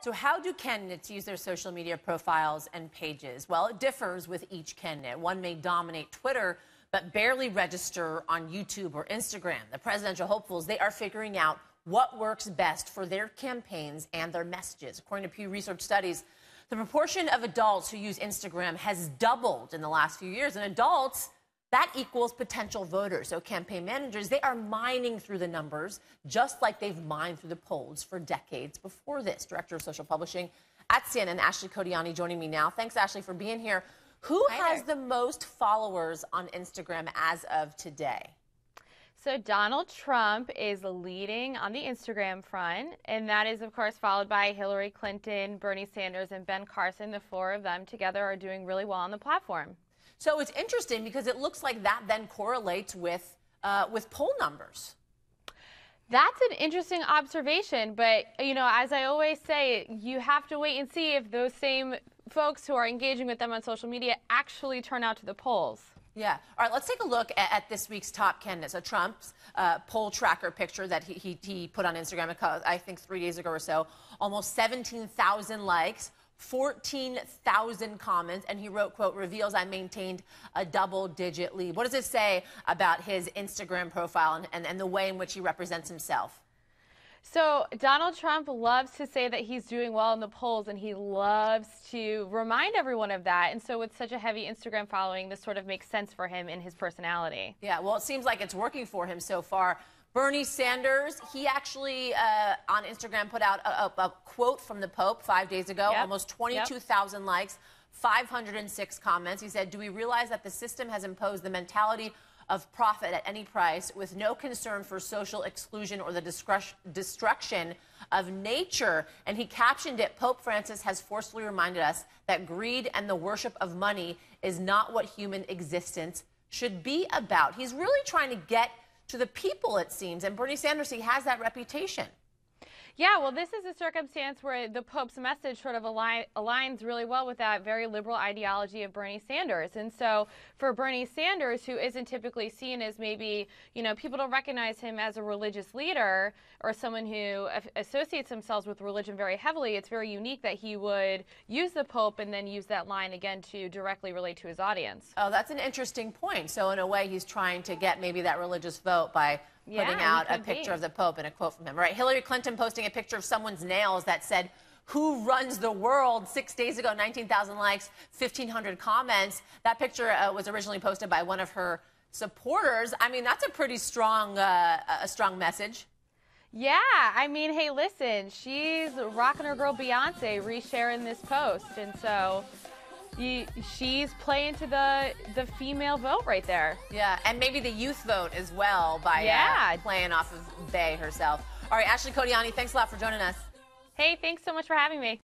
So how do candidates use their social media profiles and pages? Well, it differs with each candidate. One may dominate Twitter, but barely register on YouTube or Instagram. The presidential hopefuls, they are figuring out what works best for their campaigns and their messages. According to Pew Research studies, the proportion of adults who use Instagram has doubled in the last few years. And adults, that equals potential voters. So campaign managers, they are mining through the numbers, just like they've mined through the polls for decades before this. Director of Social Publishing at CNN, Ashley Codiani, joining me now. Thanks, Ashley, for being here. Who has the most followers on Instagram as of today? So Donald Trump is leading on the Instagram front, and that is, of course, followed by Hillary Clinton, Bernie Sanders, and Ben Carson. The four of them together are doing really well on the platform. So it's interesting because it looks like that then correlates with poll numbers. That's an interesting observation, but, you know, as I always say, you have to wait and see if those same folks who are engaging with them on social media actually turn out to the polls. Yeah. All right, let's take a look at this week's top candidates. So Trump's poll tracker picture that he put on Instagram, I think 3 days ago or so, almost 17,000 likes, 14,000 comments, and he wrote, quote, reveals I maintained a double-digit lead. What does it say about his Instagram profile and the way in which he represents himself? So Donald Trump loves to say that he's doing well in the polls, and he loves to remind everyone of that. And so with such a heavy Instagram following, this sort of makes sense for him in his personality. Yeah, well, it seems like it's working for him so far. Bernie Sanders, he actually on Instagram put out a quote from the Pope 5 days ago, almost 22,000 likes, 506 comments. He said, do we realize that the system has imposed the mentality of profit at any price with no concern for social exclusion or the destruction of nature? And he captioned it, Pope Francis has forcefully reminded us that greed and the worship of money is not what human existence should be about. He's really trying to get to the people, it seems, and Bernie Sanders, he has that reputation. Yeah, well, this is a circumstance where the Pope's message sort of aligns really well with that very liberal ideology of Bernie Sanders. And so for Bernie Sanders, who isn't typically seen as maybe, you know, people don't recognize him as a religious leader or someone who associates themselves with religion very heavily, it's very unique that he would use the Pope and then use that line again to directly relate to his audience. Oh, that's an interesting point. So in a way, he's trying to get maybe that religious vote by putting out a picture of the Pope and a quote from him. Right. Hillary Clinton posting a picture of someone's nails that said, who runs the world? 6 days ago, 19,000 likes, 1,500 comments. That picture was originally posted by one of her supporters. I mean, that's a pretty strong, strong message. Yeah, I mean, hey, listen, she's rocking her girl Beyonce resharing this post. And so she's playing to the female vote right there. Yeah, and maybe the youth vote as well by playing off of Bey herself. All right, Ashley Codiani, thanks a lot for joining us. Hey, thanks so much for having me.